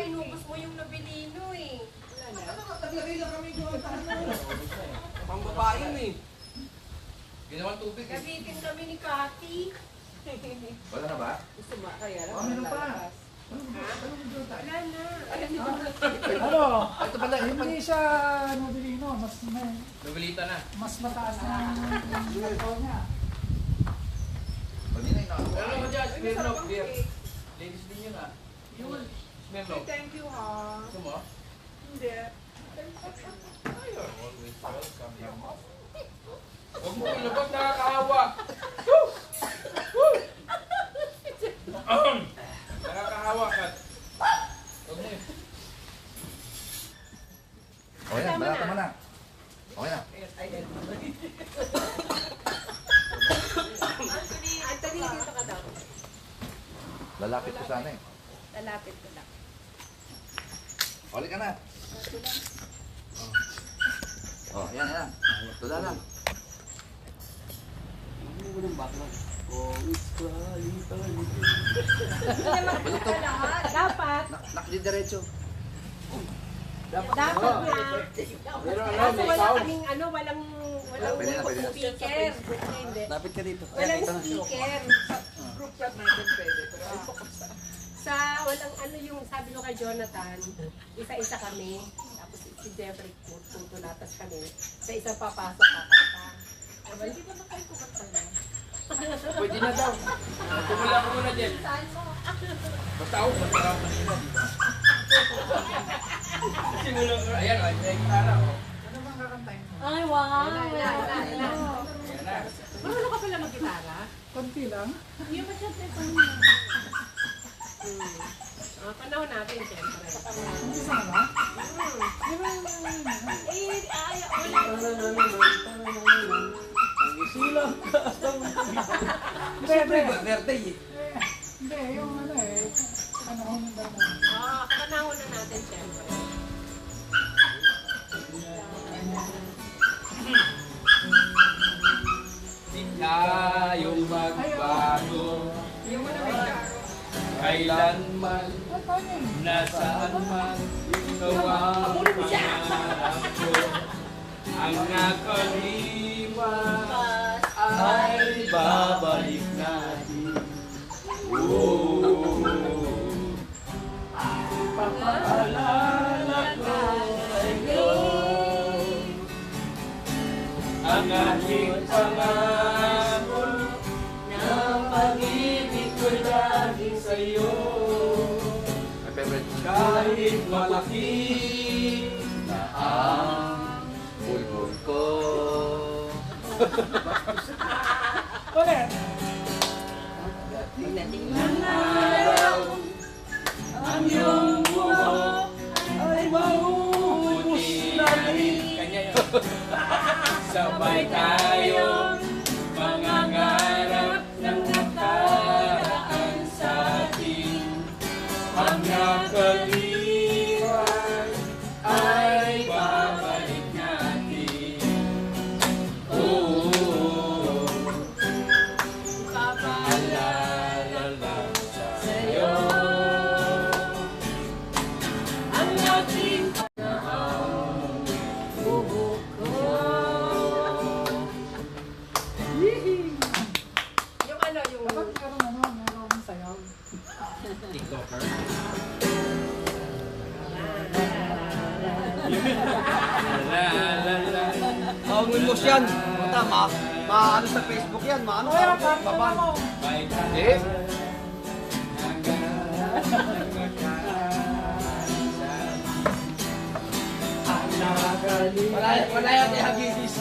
inubos mo yung Novelino eh. Taglagay lang kami doon. Pang babae yun eh. Ginawang tubig eh. Nabitin kami ni Cathy. Wala na ba? Gusto ba? Kaya lang. Meron pa. Wala na. Ano? Ito pala, Hindi siya Novelino. Novelita na. Mas mataas na yung level niya. Pwede na yung nakakuha. Ano ka dyan? Smirnoff beer. Ladies din yun ah. Yun. Smirnoff. Thank you ha. Gusto mo? Hindi. You're always welcome. Huwag mo ilabag, nakakahawa. Nakakahawa ka. Huwag mo yun. Okay na, balata mo na. Okay na. Anthony, dito ka daw. Lalapit ko sana eh. Lalapit ko lang. Ulit ka na. Oh, yan, yan. Tula na. Dapat. Nakadidiretso. Dapat na. Kaso wala kaming ano, walang Pwede na, pwede na. speaker. Hindi. Lapit ka dito. Walang speaker. Group chat natin pwede. Pero Sa walang ano yung sabi ko kay Jonathan, isa-isa kami. Tapos si Jeffrey tutulatas kami. Sa isang papasok kakanta. Hindi ba kayo kumanta na? Pwede na daw. Tumula ko muna dyan. Saan mo? Basta ako, masarap na nila, di ba? Simula ko. Ayan, may gitara ko. ano bang kakantayin mo? Ay, wow! Ayan na. Marunong ka pala mag-gitara? Konti lang. Hindi ba siya panahon natin, siyempre. Hindi sana. Di ba yung Silang ka. Siyempre, birthday eh. hindi, yung ano eh. Panahon ng dama. Kapanahon na natin, siyempre. Di tayong magbago. Kailanman, Ay, paano yun? nasaan man, ikaw ang pangarap ko. Ang nakalipas ay babalik natin. Papaalala ko sa'yo ang aking pangako na pag-ibig ko'y lagi sa'yo. My favorite. Kahit malaki na ang Bulbul ko. Ulit. araw, ang iyong buhok ay maubos na rin. Kanya yun. Sabay tayong mangangarap ng nakaraan sa atin. Ang nakalipas ay babalik natin. Oh, papaalala lang sa'yo ang ating panahon. Buhok ko. Yung ano, yung... Dapat merong sayaw. TikToker. Ang mo yan. Mata, maano sa Facebook yan. Maano Kaya, sa paano mo? Eh? Wala yan ni Hagibis.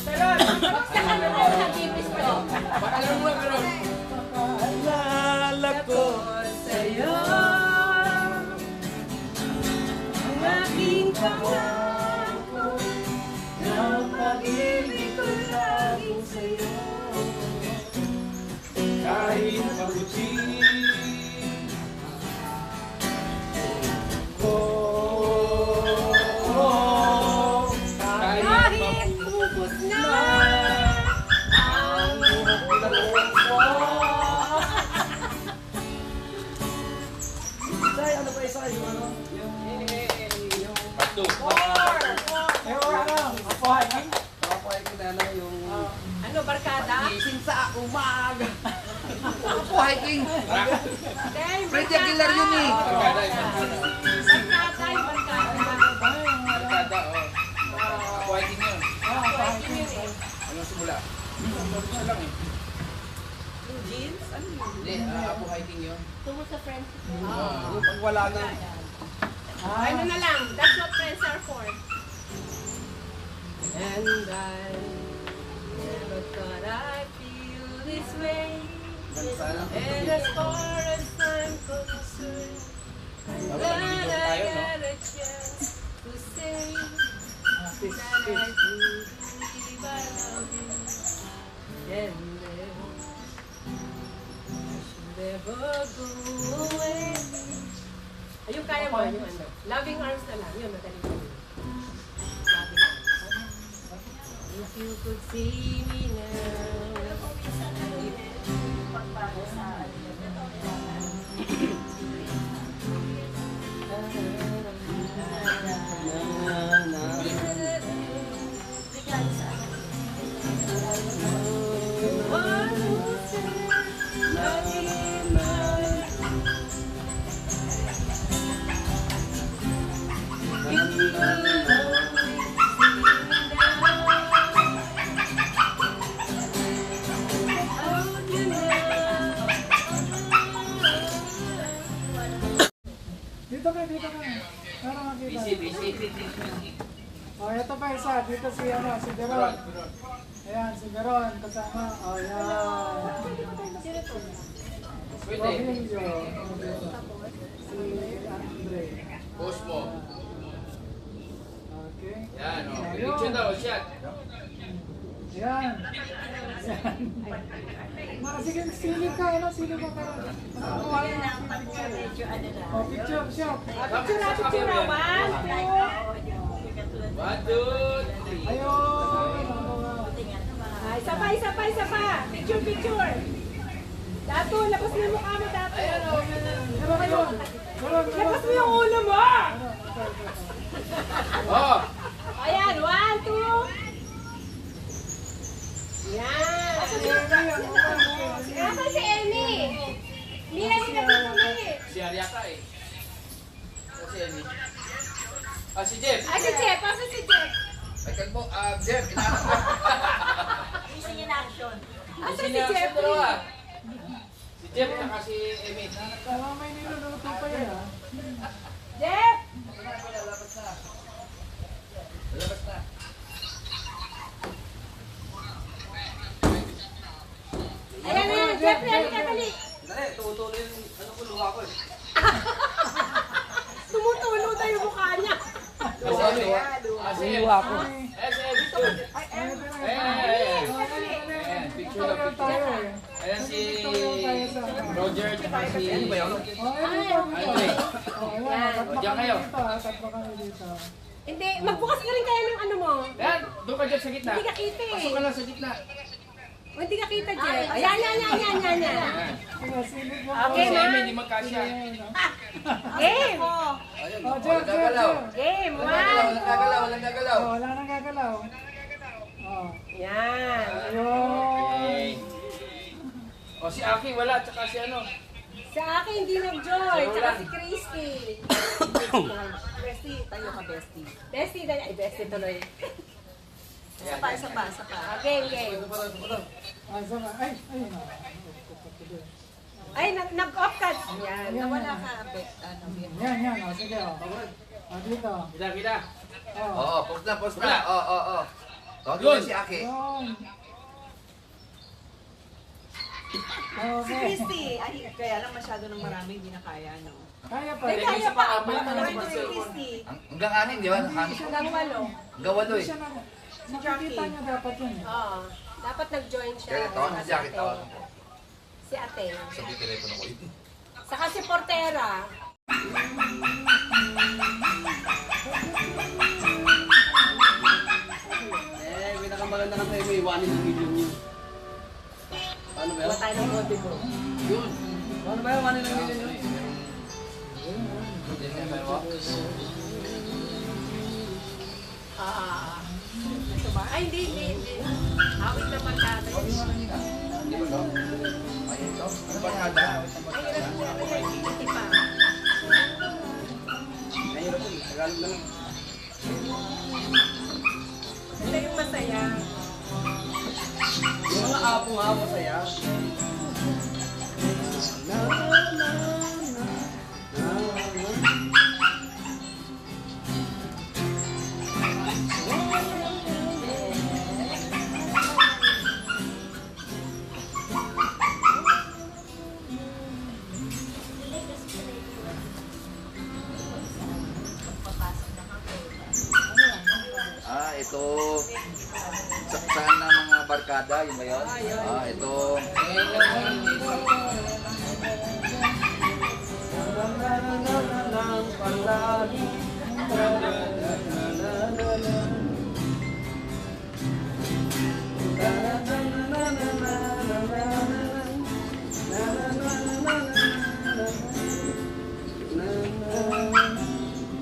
Pero, baksakan na tayo sa kibis ko. Baka lang mo lang gano'n. Paalala ko Sa'yo, ang aking pangako, na pag-ibig ko laging sa'yo. Kahit mabuti ko. Kahit ubos na ang buhok ko, Umaga! Apo hiking. Dahil Freddy Aguilar yun eh. Barkada, isang Barkada, yung barkada. barkada, oh. Ako hiking yun. Hiking yun eh. Anong simula? Isa lang eh. Blue jeans? Ano yun? Hindi, ako hiking yun. Tungo sa friends. Pag wala na. Ano na lang, that's what friends are for. And I never thought I'd feel this way. And as far as I'm concerned, I'm glad I got a chance to say that I do believe I love you. And I should never go away. Ayun, kaya mo, yung ano. Loving arms na lang. Yun, madali ko. Loving arms. If you could see me now. One who said, loving arms. Dito ka. Para makita. Oh, ito pa isa. Dito si Veron. Ayan, si Veron. Kasama. Oh, yan. Pwede. Rogelio. Si Andre. Post mo. Okay. Yan, oh. Ayun. Picture daw, shot. Yan. Sige, silip ka. Silip ka. Makakuha yan. Oh, picture, shot. Picture na. One, two. 1, 2, 3. Ayun. Ay, isa pa. Picture. Dato, labas mo yung mukha mo, Dato. Veron. Labas mo yung ulo mo! Oh! Ayan, 1, 2. Yan. Nasaan si Emmy? Mia, hindi ka tumuli. Si Ariaka eh. Si Emmy. Si Jeff. Ay, si Jeff. Asa si Jeff? Ay, kalbo. Jeff, inaanap ko. Asa si Sino ang Jeff? dalawa? Si Jeff at si Emmy. May niluluto pa yan, ha? Jeff! Lalabas na. Ayan. Jeff, yan ka dali. Dali, tumutuloy yung luha ko eh. Tumutulo tayo yung mukha niya. Si Emmy. Si Emmy. Luha ko. Si Emmy. Ayan, picture na tayo picture. eh. Ayan si Roger at si... Ano ba yun? Andre. Diyan kayo. Tatlo kami dito. Hindi, magbukas ka rin kaya ng ano mo. Yan, doon ka dyan sa gitna. Hindi ka kita eh. Pasok ka lang sa gitna. O, hindi ka kita, Jeff. Ayan. Ayan. Sige, silip mo. Okay, Si ma. Emmy, hindi magkasya. Game! Oh, Walang Jeff. gagalaw. Game! Walang gagalaw. Walang gagalaw. Oh, wala nang gagalaw. Oh. Yan. Okay. O si Aki, wala. Tsaka si ano. Sa akin, hindi nag-joy. Tsaka si Christy. Bestie, tayo ka, Bestie. Bestie, ay, Bestie tuloy. Isa pa. Game. Ah, sama. Ay. Ay, nag-off ka. Yan. Nawala ka. Yan. Oh, sige. Oh, dito. Kita. Oh. Oo, post na. Wala. Oo. Tawagin Yun. mo si Aki. Yun. Si Okay. Christy, ay, kaya lang masyado ng marami, hindi na kaya, no? Kaya pa. Ay, kaya pa. Marami si Christy. Hanggang 6, di ba? Hanggang 8. Hanggang 8 eh. Siya na. Makikita niya dapat yun. Oo. Dapat nag-join siya. Kaya tawag si Jackie, tawag mo. Si Ate. Sabi telepono ko yun. Saka si Portera. Pinakamaganda ng tayo, iwanin yung video niyo. Paano ba Wala yun? tayo ng body ko. Yun. Paano ba yun? Iwanin ng video niyo? Ah. Ito ba? Ay, hindi. Awit na barkada. Huwag yung ano nila. Di ba to? Ay, ito. Ano ba kada? Ay, hirap po. Ay, hindi pa. Nahirap po. Tagalog na lang. Ito yung masaya. Yung mga apo nga masaya. Ito. Saan na mga barkada? Yung ba yun? Ito.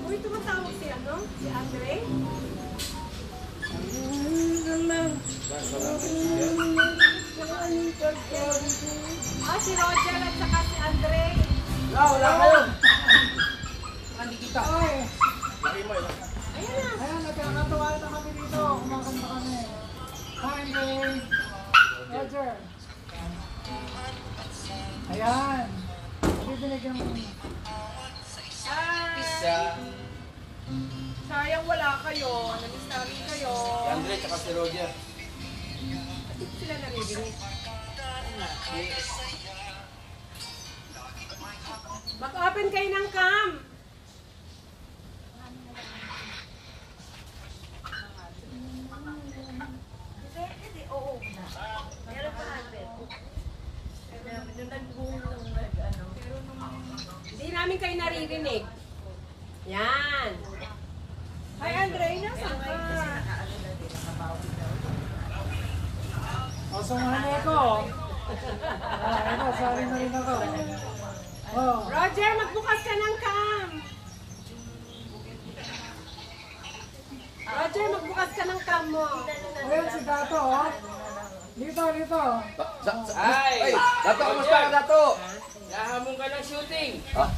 Uy, tumatawag si ano? Si Andre? Ah, si Roger at saka si Andre. Wala kayo. Oy, Ayan na. ayan, nagkakatawa na kami dito. Kumakanta kami. Hi, Ray. Roger. Ayan. Bibinig yung... Sayang wala kayo. Namiss namin kayo. Si Andre tsaka si Roger. Hindi sila naririnig. Mag-open kayo ng cam. Hindi namin kayo naririnig. Yan. Hi, Andre. Nasaan ka? O, sumali ko. Ano, sorry na rin ako. Oh. Roger, magbukas ka ng cam. Roger, magbukas ka ng cam mo. Ayan si Dato, oh. Dito. Ay! Dato, kamusta ka, Dato? Nahamon ka ng shooting. Ah,